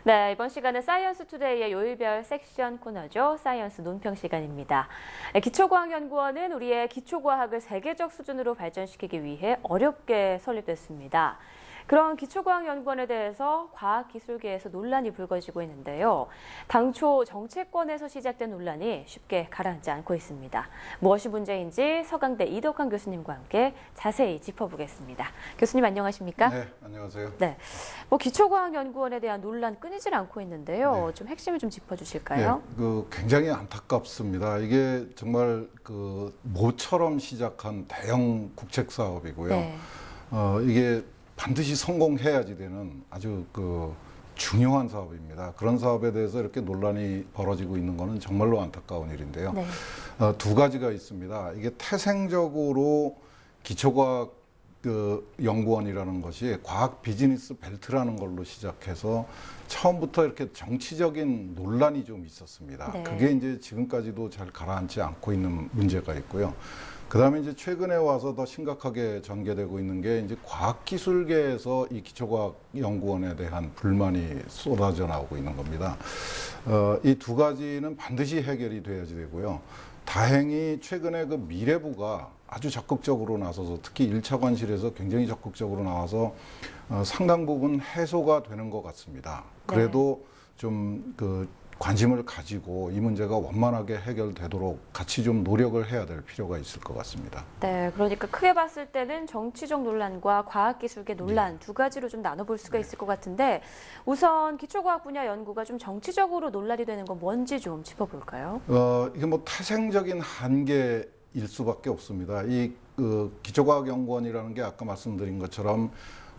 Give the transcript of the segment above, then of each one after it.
네, 이번 시간은 사이언스 투데이의 요일별 섹션 코너죠. 사이언스 논평 시간입니다. 기초과학연구원은 우리의 기초과학을 세계적 수준으로 발전시키기 위해 어렵게 설립됐습니다. 그런 기초과학연구원에 대해서 과학기술계에서 논란이 불거지고 있는데요. 당초 정치권에서 시작된 논란이 쉽게 가라앉지 않고 있습니다. 무엇이 문제인지 서강대 이덕환 교수님과 함께 자세히 짚어보겠습니다. 교수님 안녕하십니까? 네, 안녕하세요. 네, 기초과학연구원에 대한 논란 끊이질 않고 있는데요. 좀 핵심을 좀 짚어주실까요? 네, 굉장히 안타깝습니다. 이게 정말 모처럼 시작한 대형 국책 사업이고요. 네. 이게 반드시 성공해야지 되는 아주 중요한 사업입니다. 그런 사업에 대해서 이렇게 논란이 벌어지고 있는 것은 정말로 안타까운 일인데요. 네. 두 가지가 있습니다. 이게 태생적으로 기초과학 연구원이라는 것이 과학 비즈니스 벨트라는 걸로 시작해서 처음부터 이렇게 정치적인 논란이 좀 있었습니다. 네. 그게 이제 지금까지도 잘 가라앉지 않고 있는 문제가 있고요. 그다음에 이제 최근에 와서 더 심각하게 전개되고 있는 게 이제 과학기술계에서 이 기초과학연구원에 대한 불만이 쏟아져 나오고 있는 겁니다. 이 두 가지는 반드시 해결이 돼야지 되고요. 다행히 최근에 미래부가 아주 적극적으로 나서서 특히 1차 관실에서 굉장히 적극적으로 나와서 상당 부분 해소가 되는 것 같습니다. 그래도 좀 관심을 가지고 이 문제가 원만하게 해결되도록 같이 좀 노력을 해야 될 필요가 있을 것 같습니다. 네, 그러니까 크게 봤을 때는 정치적 논란과 과학기술계 논란 두 가지로 좀 나눠볼 수가 있을 것 같은데 우선 기초과학 분야 연구가 좀 정치적으로 논란이 되는 건 뭔지 좀 짚어볼까요? 이게 태생적인 한계일 수밖에 없습니다. 이 기초과학연구원이라는 게 아까 말씀드린 것처럼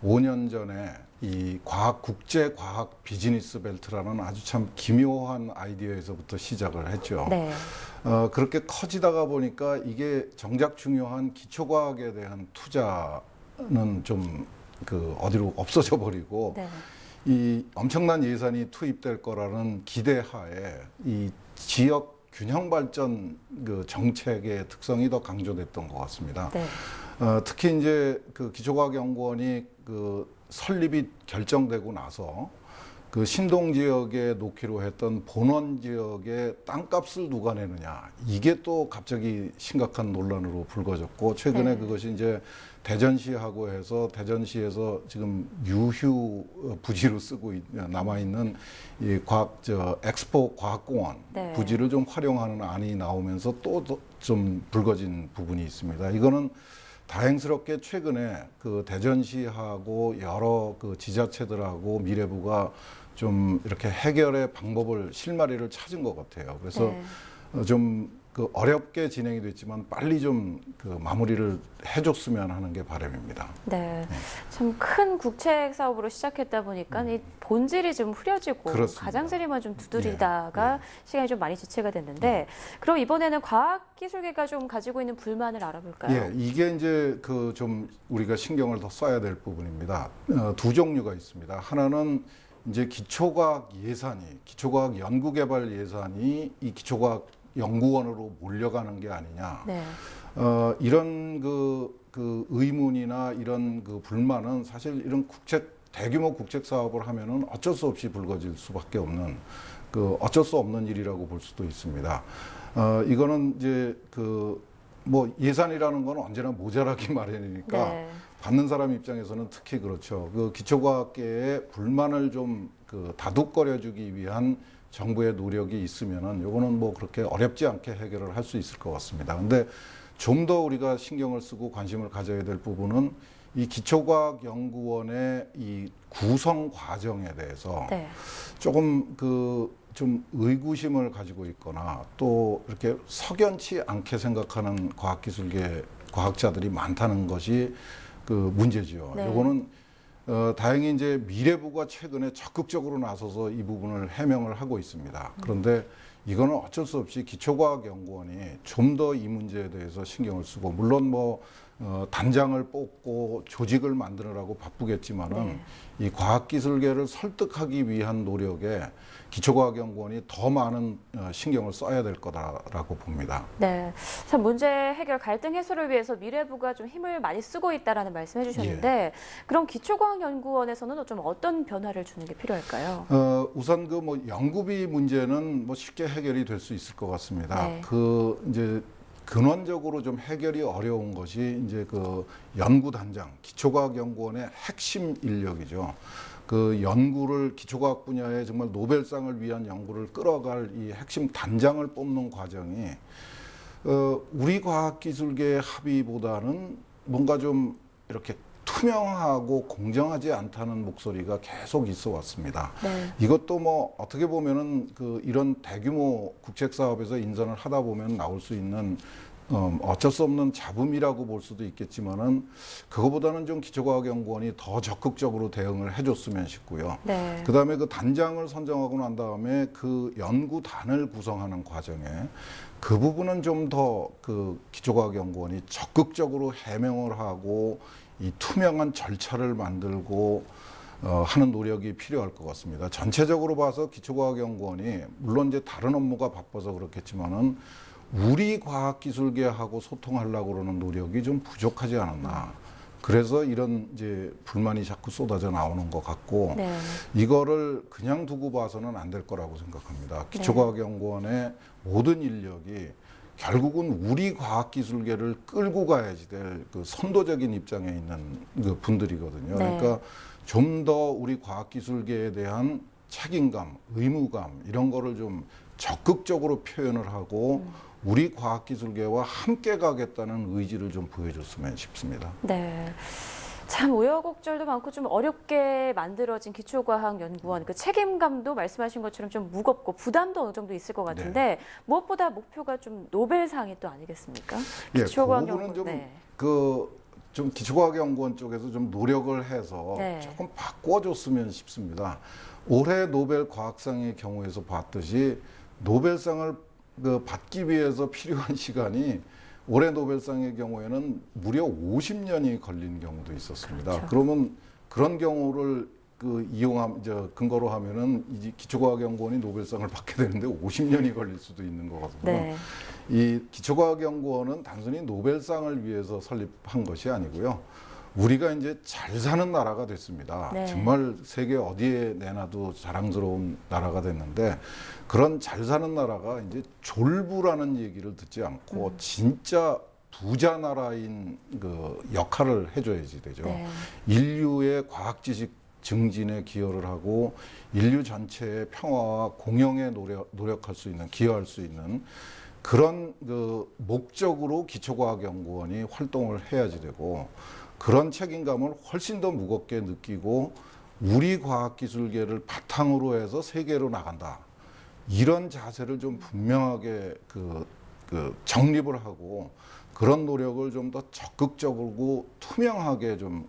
5년 전에 이 국제 과학 비즈니스 벨트라는 아주 참 기묘한 아이디어에서부터 시작을 했죠. 네. 그렇게 커지다가 보니까 이게 정작 중요한 기초과학에 대한 투자는 좀 어디로 없어져 버리고 네. 이 엄청난 예산이 투입될 거라는 기대하에 이 지역 균형 발전 정책의 특성이 더 강조됐던 것 같습니다. 네. 특히 이제 기초과학연구원이 설립이 결정되고 나서 신동 지역에 놓기로 했던 본원 지역의 땅값을 누가 내느냐 이게 또 갑자기 심각한 논란으로 불거졌고 최근에 그것이 이제 대전시하고 해서 대전시에서 지금 유휴 부지로 쓰고 남아 있는 이 엑스포 과학공원 부지를 좀 활용하는 안이 나오면서 또 좀 불거진 부분이 있습니다. 이거는 다행스럽게 최근에 대전시하고 여러 지자체들하고 미래부가 좀 이렇게 해결의 방법을 실마리를 찾은 것 같아요. 그래서 좀 어렵게 진행이 됐지만 빨리 좀 마무리를 해줬으면 하는 게 바람입니다. 네, 참 큰 국책 사업으로 시작했다 보니까 이 본질이 좀 흐려지고 그렇습니다. 가장자리만 좀 두드리다가 시간이 좀 많이 지체가 됐는데 그럼 이번에는 과학기술계가 좀 가지고 있는 불만을 알아볼까요? 예, 이게 이제 좀 우리가 신경을 더 써야 될 부분입니다. 두 종류가 있습니다. 하나는 이제 기초과학 연구개발 예산이 이 기초과학 연구원으로 몰려가는 게 아니냐. 네. 이런 의문이나 이런 불만은 사실 이런 대규모 국책 사업을 하면은 어쩔 수 없이 불거질 수밖에 없는 어쩔 수 없는 일이라고 볼 수도 있습니다. 이거는 이제 예산이라는 건 언제나 모자라기 마련이니까 받는 사람 입장에서는 특히 그렇죠. 기초과학계의 불만을 좀 다독거려주기 위한 정부의 노력이 있으면은 요거는 그렇게 어렵지 않게 해결을 할 수 있을 것 같습니다. 근데 좀 더 우리가 신경을 쓰고 관심을 가져야 될 부분은 이 기초과학연구원의 이 구성 과정에 대해서 조금 좀 의구심을 가지고 있거나 또 이렇게 석연치 않게 생각하는 과학기술계 과학자들이 많다는 것이 문제지요. 요거는 다행히 이제 미래부가 최근에 적극적으로 나서서 이 부분을 해명을 하고 있습니다. 그런데 이거는 어쩔 수 없이 기초과학연구원이 좀 더 이 문제에 대해서 신경을 쓰고, 물론 뭐 단장을 뽑고 조직을 만드느라고 바쁘겠지만은 네. 이 과학기술계를 설득하기 위한 노력에 기초과학연구원이 더 많은 신경을 써야 될 거다라고 봅니다. 네, 참 문제 해결, 갈등 해소를 위해서 미래부가 좀 힘을 많이 쓰고 있다라는 말씀해 주셨는데 그럼 기초과학연구원에서는 좀 어떤 변화를 주는 게 필요할까요? 우선 그 뭐 연구비 문제는 뭐 쉽게 해결이 될 수 있을 것 같습니다. 네. 그 이제 근원적으로 좀 해결이 어려운 것이 이제 그 연구단장, 기초과학연구원의 핵심 인력이죠. 그 연구를 기초과학 분야에 정말 노벨상을 위한 연구를 끌어갈 이 핵심 단장을 뽑는 과정이 우리 과학기술계의 합의보다는 뭔가 좀 이렇게 투명하고 공정하지 않다는 목소리가 계속 있어 왔습니다. 네. 이것도 뭐 어떻게 보면은 그 이런 대규모 국책 사업에서 인선을 하다 보면 나올 수 있는 어쩔 수 없는 잡음이라고 볼 수도 있겠지만은 그거보다는 좀 기초과학연구원이 더 적극적으로 대응을 해줬으면 싶고요. 네. 그다음에 그 단장을 선정하고 난 다음에 그 연구단을 구성하는 과정에 그 부분은 좀 더 그 기초과학연구원이 적극적으로 해명을 하고 이 투명한 절차를 만들고 하는 노력이 필요할 것 같습니다. 전체적으로 봐서 기초과학연구원이 물론 이제 다른 업무가 바빠서 그렇겠지만은 우리 과학기술계하고 소통하려고 그러는 노력이 좀 부족하지 않았나. 그래서 이런 이제 불만이 자꾸 쏟아져 나오는 것 같고 네. 이거를 그냥 두고 봐서는 안 될 거라고 생각합니다. 기초과학연구원의 모든 인력이 결국은 우리 과학기술계를 끌고 가야지 될 그 선도적인 입장에 있는 그 분들이거든요. 네. 그러니까 좀 더 우리 과학기술계에 대한 책임감, 의무감 이런 거를 좀 적극적으로 표현을 하고 우리 과학기술계와 함께 가겠다는 의지를 좀 보여줬으면 싶습니다. 네. 참 우여곡절도 많고 좀 어렵게 만들어진 기초과학연구원 그 책임감도 말씀하신 것처럼 좀 무겁고 부담도 어느 정도 있을 것 같은데 무엇보다 목표가 좀 노벨상이 또 아니겠습니까? 예, 기초과학연구원. 그거는 좀 기초과학연구원 쪽에서 좀 노력을 해서 네. 조금 바꿔줬으면 싶습니다. 올해 노벨 과학상의 경우에서 봤듯이 노벨상을 받기 위해서 필요한 시간이 올해 노벨상의 경우에는 무려 50년이 걸린 경우도 있었습니다. 그렇죠. 그러면 그런 경우를 근거로 하면은 이 기초과학연구원이 노벨상을 받게 되는데 50년이 걸릴 수도 있는 거거든요. 네. 이 기초과학연구원은 단순히 노벨상을 위해서 설립한 것이 아니고요. 우리가 이제 잘 사는 나라가 됐습니다. 네. 정말 세계 어디에 내놔도 자랑스러운 나라가 됐는데 그런 잘 사는 나라가 이제 졸부라는 얘기를 듣지 않고 진짜 부자 나라인 그 역할을 해줘야지 되죠. 네. 인류의 과학 지식 증진에 기여를 하고 인류 전체의 평화와 공영에 노력할 수 있는, 기여할 수 있는 그런 그 목적으로 기초과학연구원이 활동을 해야지 되고 그런 책임감을 훨씬 더 무겁게 느끼고 우리 과학기술계를 바탕으로 해서 세계로 나간다. 이런 자세를 좀 분명하게 정립을 하고 그런 노력을 좀 더 적극적이고 투명하게 좀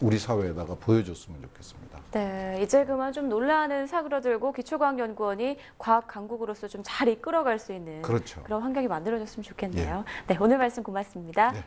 우리 사회에다가 보여줬으면 좋겠습니다. 네, 이제 그만 좀 논란은 사그러들고 기초과학연구원이 과학 강국으로서 좀 잘 이끌어갈 수 있는 그렇죠. 그런 환경이 만들어졌으면 좋겠네요. 네, 오늘 말씀 고맙습니다. 네.